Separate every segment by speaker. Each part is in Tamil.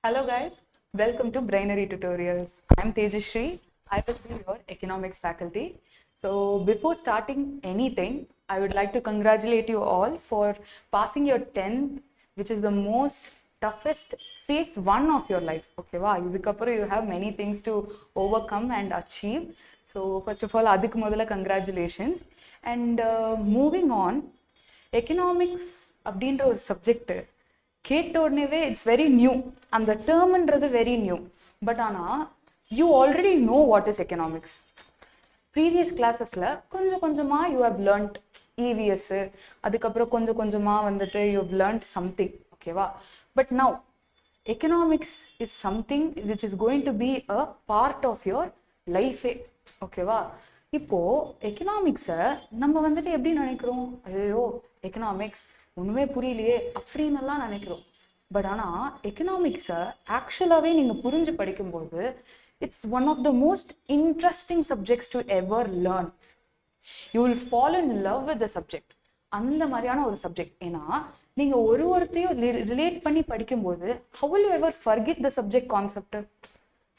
Speaker 1: Hello guys, welcome to Brainery tutorials. I'm Tejashri. I will be your economics faculty. So before starting anything, I would like to congratulate you all for passing your 10th, which is the most toughest phase 1 of your life. Okay, wow, you have many things to overcome and achieve. So first of all, adhukku modala congratulations. And moving on, economics அப்படின்ற ஒரு சப்ஜெக்ட் கேட்டோடனேவே இட்ஸ் வெரி நியூ. அந்த டேர்ம்ன்றது வெரி நியூ. பட் ஆனால் you already know what is economics. Previous கிளாஸஸில் கொஞ்சம் கொஞ்சமாக யூ ஹவ் லேர்ன்ட் இவிஎஸ்ஸு, அதுக்கப்புறம் கொஞ்சம் கொஞ்சமாக வந்துட்டு யூ ஹவ் லேர்ன்ட் சம்திங். ஓகேவா? But now economics is something which is going to be a part of your லைஃபே. ஓகேவா? இப்போது எக்கனாமிக்ஸை நம்ம வந்துட்டு எப்படி நினைக்கிறோம்? ஐயோ எக்கனாமிக்ஸ் ஒன்றுமே புரியலையே அப்படின்னெல்லாம் நினைக்கிறோம். பட் ஆனால் எக்கனாமிக்ஸை ஆக்சுவலாகவே நீங்கள் புரிஞ்சு படிக்கும்போது it's one of the most interesting subjects to ever learn. You will fall in love with the subject. அந்த மாதிரியான ஒரு சப்ஜெக்ட். ஏன்னா நீங்கள் ஒருத்தையும் ரிலேட் பண்ணி படிக்கும்போது how will you ever forget the subject concept?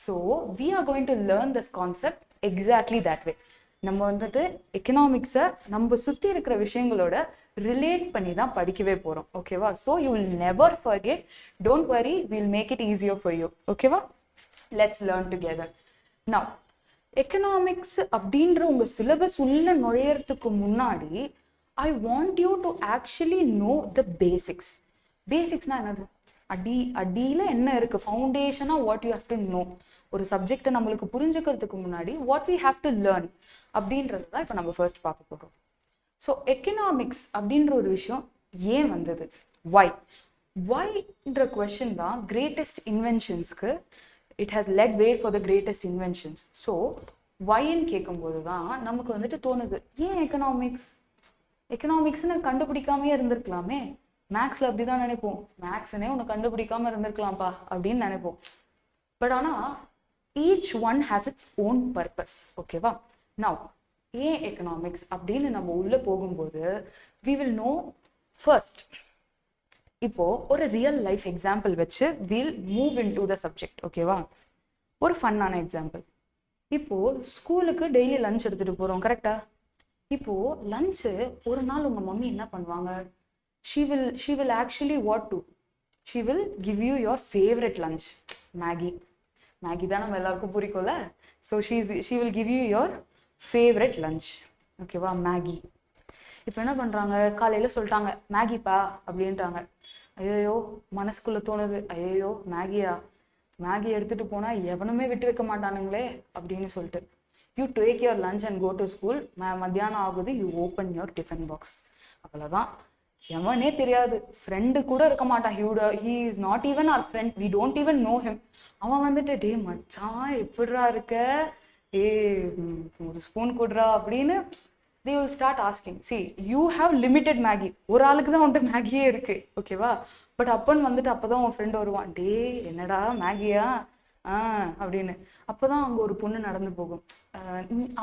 Speaker 1: So we are going to learn this concept exactly that way. நம்ம வந்துட்டு எக்கனாமிக்ஸை நம்ம சுற்றி இருக்கிற விஷயங்களோட ரிலேட் பண்ணி தான் படிக்கவே போகிறோம். ஓகேவா? So you will never forget. Don't worry, will make it easier for you. ஓகேவா? Let's learn together. Now economics அப்படின்ற உங்கள் சிலபஸ் உள்ள நுழையறதுக்கு முன்னாடி I want you to actually know the basics. பேசிக்ஸ்னால் என்னது? அடியில் என்ன இருக்குது, ஃபவுண்டேஷனாக what you have to know. ஒரு சப்ஜெக்டை நம்மளுக்கு புரிஞ்சுக்கிறதுக்கு முன்னாடி what we have to learn அப்படின்றது தான் இப்போ நம்ம ஃபர்ஸ்ட் பார்க்க போகிறோம். ஸோ எக்கனாமிக்ஸ் அப்படின்ற ஒரு விஷயம் ஏன் வந்தது? வைன்ற கொஸ்டின் தான் கிரேட்டஸ்ட் இன்வென்ஷன்ஸ்க்கு it has led way for the greatest inventions. So வைன்னு கேட்கும்போது தான் நமக்கு வந்துட்டு தோணுது, ஏன் எக்கனாமிக்ஸ்னு கண்டுபிடிக்காமே இருந்திருக்கலாமே. மேக்ஸில் அப்படி தான் நினைப்போம், மேக்ஸ்னே ஒன்று கண்டுபிடிக்காம இருந்திருக்கலாம்ப்பா அப்படின்னு நினைப்போம். பட் ஆனால் each one has its own purpose. ஓகேவா? நவ் ஏன் எக்கனாமிக்ஸ் அப்படின்னு நம்ம உள்ளே போகும்போது வி வில் நோ ஃபர்ஸ்ட். இப்போது ஒரு ரியல் லைஃப் எக்ஸாம்பிள் வச்சு will move in to the subject. ஓகேவா? ஒரு ஃபன்னான எக்ஸாம்பிள். இப்போது ஸ்கூலுக்கு டெய்லி லஞ்ச் எடுத்துகிட்டு போகிறோம், கரெக்டா? இப்போது லஞ்சு ஒரு நாள் உங்கள் மம்மி என்ன பண்ணுவாங்க? She will actually what to she will give you your favourite lunch. Maggi தான் நம்ம எல்லாருக்கும் பிடிக்கும்ல. So she will give you your favourite lunch. ஓகேவா? மேகி. இப்போ என்ன பண்ணுறாங்க? காலையில் சொல்லிட்டாங்க மேகிப்பா அப்படின்ட்டாங்க. ஐயோ மனசுக்குள்ளே தோணுது, ஐயோ மேகி எடுத்துகிட்டு போனால் எவனுமே விட்டு வைக்க மாட்டானுங்களே அப்படின்னு சொல்லிட்டு you take your lunch and go to school. மத்தியானம் ஆகுது, you open your tiffin box. அவ்வளோதான். எவனே தெரியாது, ஃப்ரெண்டு கூட இருக்க மாட்டான். He is not even our friend, we don't even know him. அவன் வந்துட்டு டே மச்சான் எப்படிரா இருக்க, ஒரு ஸ்பூன் கொடுறா அப்படின்னு they will start asking. See, you have limited Maggi. ஒரு ஆளுக்கு தான் வந்துட்டு மேகியே இருக்கு. ஓகேவா? பட் அப்பன்னு வந்துட்டு அப்போதான் உன் ஃப்ரெண்டு வருவான், டே என்னடா மேகியா அப்படின்னு. அப்போதான் அங்கே ஒரு பொண்ணு நடந்து போகும்.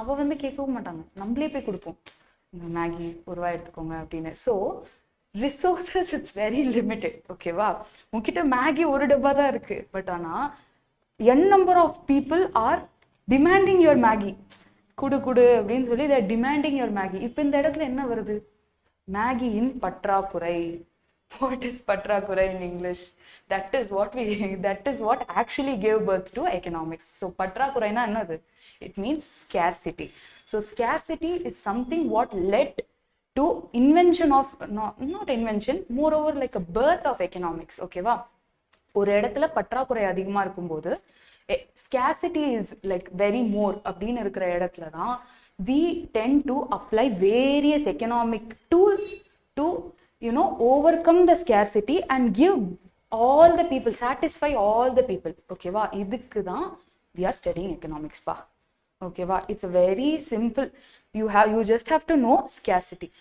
Speaker 1: அவள் வந்து கேட்கவும் மாட்டாங்க, நம்மளே போய் கொடுப்போம், இந்த மேகி ஒரு ரூபா எடுத்துக்கோங்க அப்படின்னு. So resources it's very limited. ஓகேவா? உங்ககிட்ட மேகி ஒரு டப்பா தான் இருக்கு. பட் ஆனால் n number of people are demanding your Maggi. குடு அப்படின்னு சொல்லி they are demanding your Maggi. இப்போ இந்த இடத்துல என்ன வருது? மேகியின் பற்றாக்குறை. What is பற்றாக்குறை in English? That is what actually gave birth to economics. So பற்றாக்குறைனா என்னது? It means scarcity. So scarcity is something what led to invention of not invention, moreover like a birth of economics. ஓகேவா? ஒரு இடத்துல பற்றாக்குறை அதிகமாக இருக்கும்போது scarcity is like very more அப்படின்னு இருக்கிற இடத்துல தான் we tend to apply various economic tools to overcome the scarcity and give all the people, satisfy all the people. ஓகேவா? இதுக்கு தான் we are studying economics பா. ஓகேவா? It's very simple. you just have to know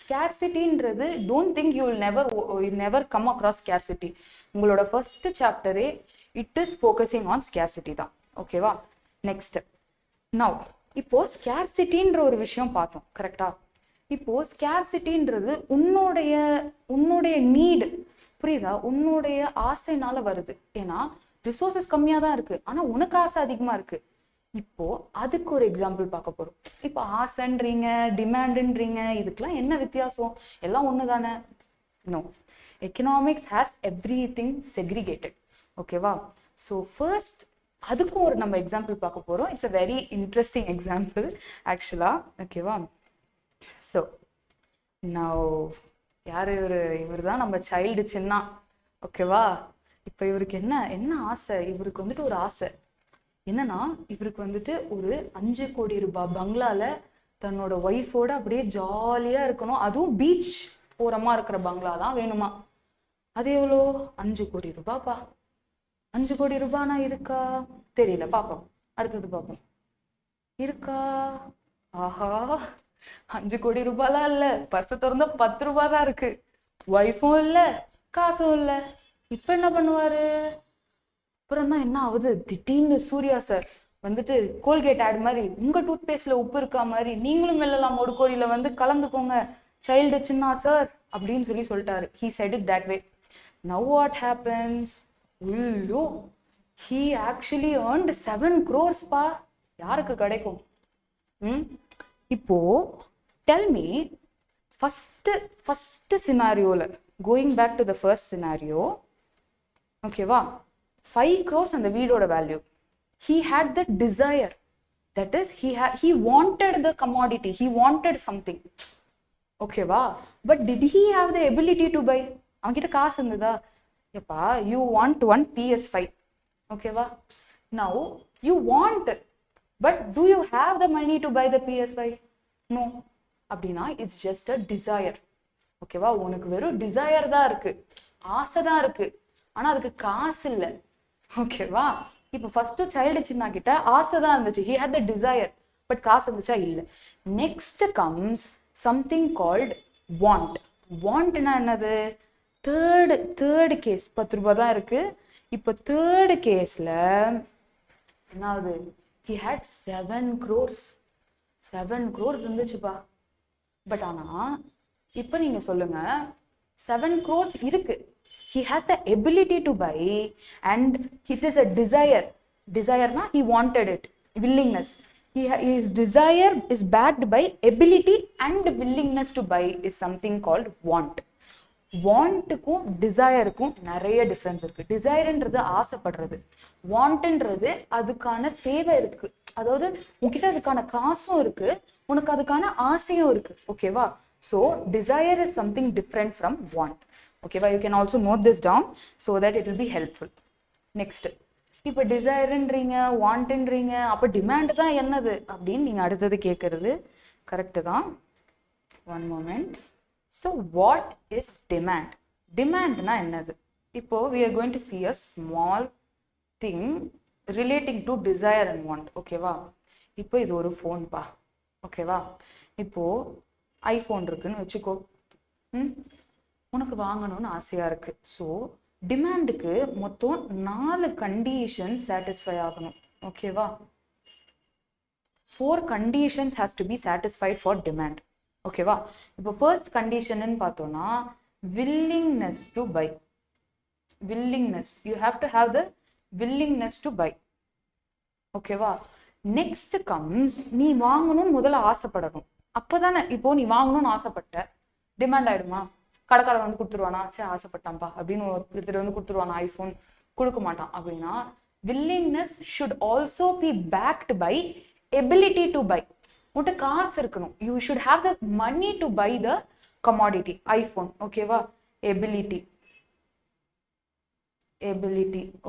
Speaker 1: scarcityன்றது don't think you will never come across scarcity. உங்களோட ஃபர்ஸ்ட் சாப்டரே it is focusing on scarcity தான். ஓகேவா? நெக்ஸ்ட் நவ் இப்போ ஸ்கேர்சிட்டின்ற ஒரு விஷயம் பார்த்தோம், கரெக்டா? இப்போ ஸ்கேர்சிட்டின்றது உன்னுடைய நீடு, புரியுதா? உன்னுடைய ஆசைனால வருது. ஏன்னா ரிசோர்சஸ் கம்மியா தான் இருக்கு, ஆனா உனக்கு ஆசை அதிகமா இருக்கு. இப்போ அதுக்கு ஒரு எக்ஸாம்பிள் பார்க்க போறோம். இப்போ ஆசைன்றீங்க, டிமாண்ட்ன்றீங்க, இதுக்கெல்லாம் என்ன வித்தியாசம்? எல்லாம் ஒண்ணு தானே? No, economics has everything segregated. ஓகேவா? ஸோ ஃபர்ஸ்ட் அதுக்கும் ஒரு நம்ம எக்ஸாம்பிள் பார்க்க போறோம். It's a very interesting example ஆக்சுவலா. ஓகேவா? ஸோ நவ் யாரு இவர் தான் நம்ம சைல்டு சின்ன. ஓகேவா? இப்போ இவருக்கு என்ன ஆசை? இவருக்கு வந்துட்டு ஒரு ஆசை என்னன்னா, இவருக்கு வந்துட்டு ஒரு 5 கோடி ரூபாய் பங்களால தன்னோட ஒய்ஃபோட அப்படியே ஜாலியா இருக்கணும். அதுவும் பீச் ஓரமா இருக்கிற பங்களா தான் வேணுமா. அது எவ்வளோ? 5 கோடி ரூபாய்ப்பா. 5 கோடி ரூபானா இருக்கா? தெரியல, பார்ப்போம். அடுத்தது பார்ப்போம். இருக்கா? ஆஹா, 5 கோடி ரூபாய்லாம் இல்ல. பர்ஸ் திறந்தா 10 ரூபாய் தான் இருக்கு. ஒய்ஃபும் இல்ல, காசும் இல்ல. இப்ப என்ன பண்ணுவாரு? அப்புறம் தான் என்ன ஆகுது, திடீர்னு சூர்யா சார் வந்துட்டு கோல்கேட் ஆட் மாதிரி, உங்க டூத் பேஸ்ட்ல உப்பு இருக்கா மாதிரி நீங்களும் வெல்லலாம் 1 கோடியில வந்து கலந்துக்கோங்க சைல்டு சின்னா சார் அப்படின்னு சொல்லிட்டாரு. he said it that way. Now what happens? ஐயோ, he actually earned 7 crores பா. யாருக்கு கிடைக்கும்? இப்போ tell me, first scenarioல, going back to the first scenario, ஓகேவா, 5 crores அந்த வீடோட value. he had the desire, that is he wanted the commodity, he wanted something. ஓகேவா? but did he have the ability to buy? அவன்கிட்ட காசு இருந்ததா? எப்பா, you want one PS5, ஓகேவா? now you want, but do you have the money to buy the PS5? no. அப்படின்னா it's just a desire. ஓகேவா? உனக்கு வெறும் டிசையர் தான் இருக்கு, ஆசை தான் இருக்கு, ஆனா அதுக்கு காசு இல்லை. ஓகேவா? இப்போ ஃபர்ஸ்ட் சைல்டு சின்ன கிட்ட ஆசை தான் இருந்துச்சு, he had the desire, but காசு இருந்துச்சா? இல்லை. Next comes something called want. வாண்ட்னா என்னது? தேர்டு கேஸ் 10 ரூபாய் தான் இருக்கு. இப்போ தேர்டு கேஸ்ல என்ன ஆகுது? he had 7 crores. 7 crores இருந்துச்சுப்பா. But ஆனா இப்போ நீங்க சொல்லுங்க, 7 crores இருக்கு, he has the ability to buy, and it is a desire. Desire na he wanted it, willingness. His desire is backed by ability, and willingness to buy is something called want. வாண்ட்டுக்கும் டிசையருக்கும் நிறைய டிஃப்ரென்ஸ் இருக்கு. டிசைர்ன்றது ஆசைப்படுறது, வாண்ட்ன்றது அதுக்கான தேவை இருக்கு, அதாவது உன்கிட்ட அதுக்கான காசும் இருக்கு, உனக்கு அதுக்கான ஆசையும் இருக்கு. ஓகேவா? So desire is something different from want. ஓகேவா? you can also note this down so that it will be helpful. next, இப்போ டிசைர்ன்றீங்க, வாண்ட்ன்றீங்க, அப்போ டிமாண்ட் தான் என்னது அப்படின்னு நீங்க அடுத்தது கேட்கறது கரெக்டு தான். One moment. So what is demand? டிமாண்ட்னா என்னது? இப்போ we are going to see a small thing relating to desire and want. ஓகேவா? இப்போ இது ஒரு ஃபோன் பா. ஓகேவா? இப்போ ஐஃபோன் இருக்குன்னு வச்சுக்கோ. உனக்கு வாங்கணும்னு ஆசையா இருக்கு. ஸோ டிமாண்டுக்கு மொத்தம் 4 கண்டிஷன் சாட்டிஸ்ஃபை ஆகணும். ஓகேவா? 4 conditions has to be satisfied for demand. ஓகேவா? இப்போ ஃபர்ஸ்ட் கண்டிஷன் பார்த்தோம்னா willingness to buy. willingness, you have to have the willingness to buy. ஓகேவா? நெக்ஸ்ட் கம்ஸ் நீ வாங்கணும்னு முதல்ல ஆசைப்படணும். அப்போதானே, இப்போ நீ வாங்கணும்னு ஆசைப்பட்ட, டிமாண்ட் ஆயிடுமா? கடைக்காரன் வந்து கொடுத்துருவானா? சே ஆசைப்பட்டான்ப்பா அப்படின்னு ஒருத்தர் வந்து கொடுத்துருவானா ஐஃபோன்? கொடுக்க மாட்டான். அப்படின்னா willingness should also be backed by ability to buy. உன்கிட்ட காசு இருக்கணும். You should have the money to buy the commodity iPhone. ஓகேவா? எபிலிட்டி.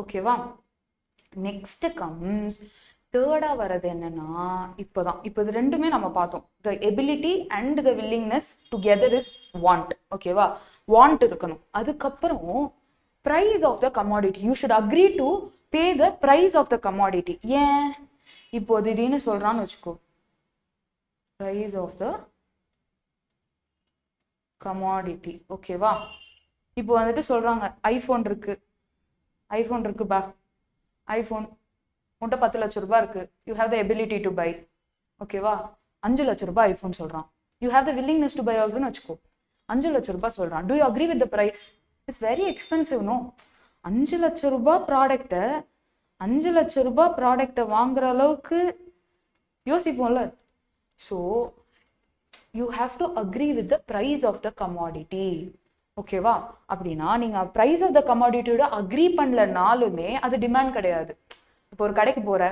Speaker 1: ஓகேவா? நெக்ஸ்ட் கம்ஸ் தேர்டா வர்றது என்னன்னா, இப்போதான் இப்போ இது ரெண்டுமே நம்ம பார்த்தோம். The ability and the willingness together is want. ஓகேவா? வாண்ட் இருக்கணும். அதுக்கப்புறம் price of the commodity, you should agree to pay the price of the commodity. ஏன்? இப்போ திடீர்னு சொல்றான்னு வச்சுக்கோ, பிரைஸ் ஆஃப் த கமாடிட்டி. ஓகேவா? இப்போ வந்துட்டு சொல்றாங்க ஐஃபோன் இருக்குப்பா, ஐஃபோன் உன்கிட்ட 10 லட்சம் ரூபாய் இருக்கு, you have the ability to buy. ஓகேவா? 5 லட்சம் ரூபாய் ஐஃபோன் சொல்றான், you have the willingness to buy ஆல்சோன்னு வச்சுக்கோ. 5 லட்சம் ரூபாய் சொல்றான், do you agree with the price? It's very expensive. No, 5 லட்சம் ரூபாய் ப்ராடக்டை 5 லட்சம் ரூபாய் ப்ராடக்டை வாங்குற அளவுக்கு யோசிப்போம்ல. So you have to agree with the price of the commodity. ஓகேவா? அப்படின்னா நீங்கள் ப்ரைஸ் ஆஃப் த கமாடிட்டியோட அக்ரி பண்ணலனாலுமே அது டிமாண்ட் கிடையாது. இப்போ ஒரு கடைக்கு போகிற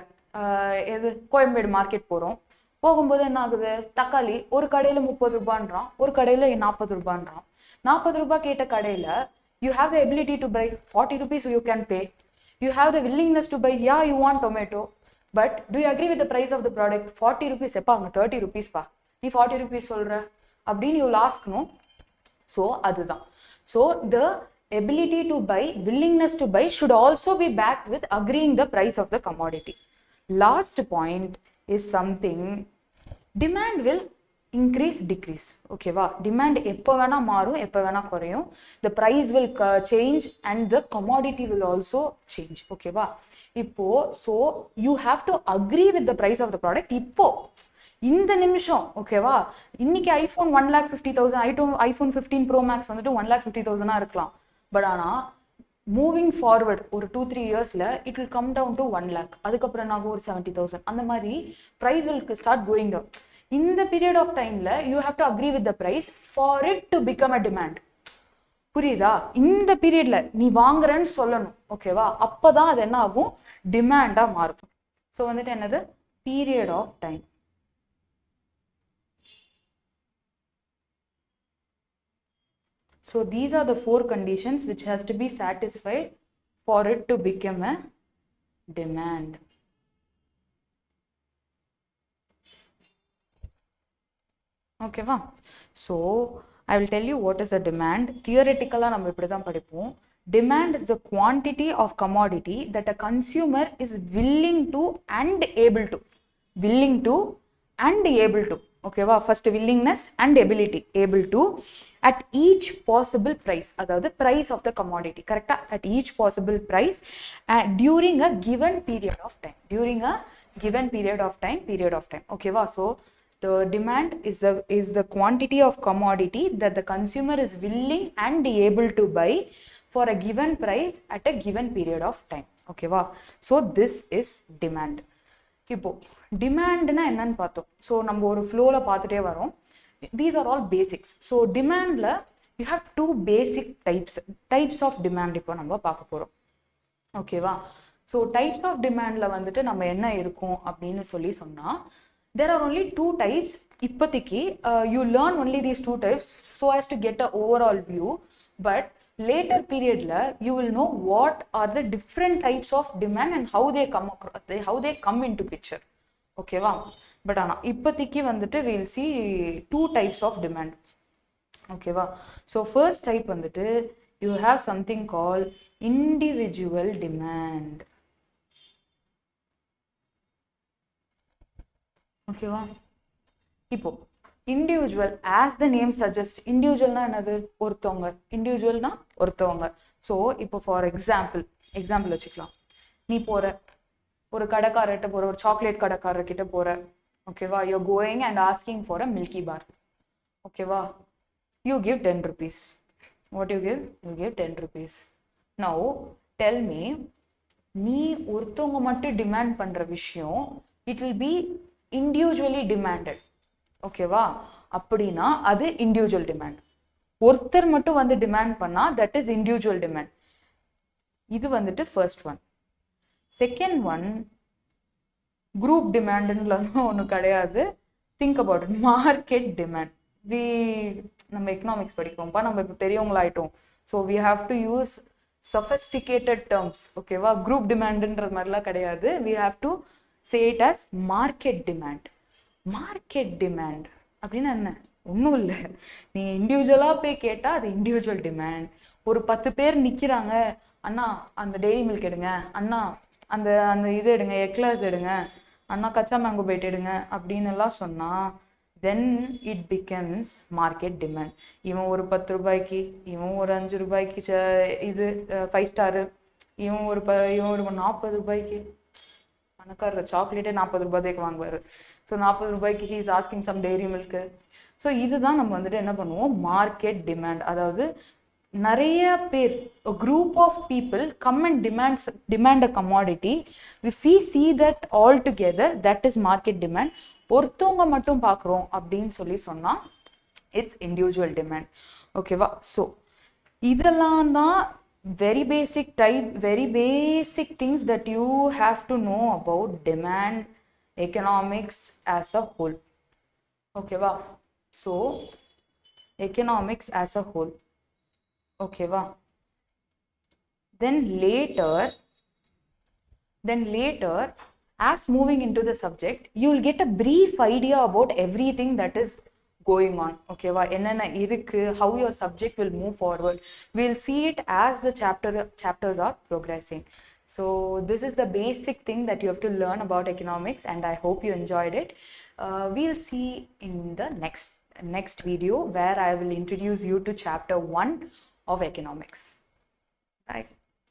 Speaker 1: எது கோயம்பேடு மார்க்கெட் போகிறோம், போகும்போது என்ன ஆகுது, தக்காளி ஒரு கடையில் 30 ரூபான்றான், ஒரு கடையில் 40 ரூபான்றான். 40 ரூபாய் கேட்ட கடையில் you have the ability to buy 40 rupees you can pay. You have the willingness to buy, yeah you want tomato, but do you agree with the price of the product? 40 rupees எப்பா, அங்கே 30 rupees பா, நீ 40 rupees சொல்கிற அப்படின்னு யூ லாஸ்க்கணும். ஸோ அதுதான். So the ability to buy, willingness to buy should also be backed with agreeing the price of the commodity. Last point is something, demand will increase, decrease. Okay va? Demand எப்போ வேணா மாறும், எப்போ வேணா குறையும். The price will change and the commodity will also change. Okay va? இப்போ so you have to agree with the price of the product இப்போ இந்த நிமிஷம். ஓகேவா? இன்னைக்கு ஐஃபோன் 1,50,000, ஐஃபோன் 15 ப்ரோ மேக்ஸ் வந்துட்டு 1,50,000 இருக்கலாம். பட் ஆனால் மூவிங் ஃபார்வர்ட் ஒரு 2-3 இயர்ஸில் it will come down to 1 lakh, அதுக்கப்புறம் நாங்கள் ஒரு 70,000, அந்த மாதிரி price will start going down. இந்த பீரியட் ஆஃப் டைமில் you have to agree with the price for it to become a demand. புரியுதா? இந்த பீரியட்ல நீ வாங்குறன்னு சொல்லணும். ஓகேவா? அப்போதான் அது என்ன ஆகும், டிமாண்டாக மாறும். ஸோ வந்துட்டு என்னது, period of time. So these are the 4 conditions which has to be satisfied for it to become a demand. Okay va? So I will tell you what is a demand. Theoretically நம்ம இப்படி தான் படிப்போம். Demand is the quantity of commodity that a consumer is willing to and able to. Willing to and able to. Okay va? First willingness and ability, able to, at each possible price, அதாவது price of the commodity, correct? At each possible price during a given period of time. During a given period of time. Okay va? So the demand is the quantity of commodity that the consumer is willing and able to buy for a given price at a given period of time. Okay va? So this is demand. இப்போ டிமாண்ட்னா என்னன்னு பார்த்தோம். ஸோ நம்ம ஒரு ஃப்ளோவில் பார்த்துட்டே வரோம். These are all basics. So டிமாண்டில் you have 2 basic types of demand இப்போ நம்ம பார்க்க போகிறோம். ஓகேவா? ஸோ டைப்ஸ் ஆஃப் டிமாண்டில் வந்துட்டு நம்ம என்ன இருக்கும் அப்படின்னு சொல்லி சொன்னால், தேர் ஆர் ஒன்லி 2 types. இப்போதைக்கு you learn only these 2 types so as to get a overall view. But later periodல you will know what are the different types of demand and how they come into picture. ஓகேவா? பட் ஆனால் இப்போதைக்கு வந்துட்டு we will see 2 types of demand. ஓகேவா? ஸோ ஃபர்ஸ்ட் டைப் வந்துட்டு you have something called individual demand. ஓகேவா? இப்போ individual, as the name suggest, இண்டிவிஜுவல்னா என்னது, ஒருத்தவங்க. இண்டிவிஜுவல்னா ஒருத்தவங்க. ஸோ இப்போ ஃபார் எக்ஸாம்பிள் வச்சுக்கலாம். நீ போகிற ஒரு கடைக்காரர்கிட்ட போகிற, ஒரு சாக்லேட் கடைக்காரர்கிட்ட போகிற. ஓகேவா? You are going and asking for a milky bar. ஓகேவா? You give 10 rupees. What you give? You give 10 rupees. Now tell me, நீ ஒருத்தவங்க மட்டும் டிமாண்ட் பண்ணுற விஷயம் it will be individually demanded. ஓகேவா? அப்படின்னா அது இண்டிவிஜுவல் டிமாண்ட். ஒருத்தர் மட்டும் வந்து டிமாண்ட் பண்ணா தட் இஸ் இண்டிவிஜுவல் டிமாண்ட். இது வந்துட்டு first one. Second one group டிமாண்ட்ன்றதும் ஒன்று கிடையாது. Think about it, market demand. நம்ம எக்கனாமிக்ஸ் படிக்கிறோம்ப்பா, நம்ம இப்போ பெரியவங்களாயிட்டோம். So we have to use sophisticated terms. ஓகேவா? குரூப் டிமாண்ட்ன்றது மாதிரிலாம் கிடையாது. We have to say it as market demand. Market demand அப்படின்னா என்ன? ஒன்றும் இல்லை. நீங்கள் இண்டிவிஜுவலாக போய் கேட்டால் அது இண்டிவிஜுவல் டிமாண்ட். ஒரு 10 பேர் நிற்கிறாங்க, அண்ணா அந்த டெய்ரி மில்க் எடுங்க, அண்ணா அந்த அந்த இது எடுங்க, எக்லர்ஸ் எடுங்க, அண்ணா கச்சா மேங்கோ பைட் எடுங்க அப்படின்னு எல்லாம் சொன்னால் then it becomes market demand. இவன் ஒரு 10 ரூபாய்க்கு, இவன் ஒரு 5 ரூபாய்க்கு இது 5 ஸ்டாரு, இவன் ஒரு 40 ரூபாய்க்கு. பணக்காரர் சாக்லேட்டே 40 ரூபாய்க்கு வாங்குவார். ஸோ 40 ரூபாய்க்கு he is asking some dairy milk. So இதுதான் நம்ம வந்துட்டு என்ன பண்ணுவோம், மார்க்கெட் டிமாண்ட். அதாவது நிறைய பேர், a group of people come and demand a commodity. If we see that all together, that is market demand. ஒருத்தவங்க மட்டும் பார்க்குறோம் அப்படின்னு சொல்லி சொன்னா it's individual demand. ஓகேவா? ஸோ இதெல்லாம் தான் very basic things that you have to know about demand economics as a whole. ஓகேவா? So economics as a whole. ஓகேவா? then later as moving into the subject, you will get a brief idea about everything that is going on. ஓகேவா? என்னென்ன இருக்கு, how your subject will move forward. We'll see it as the chapters are progressing. So this is the basic thing that you have to learn about economics, and I hope you enjoyed it. We'll see in the next video where I will introduce you to chapter 1 of economics. Bye.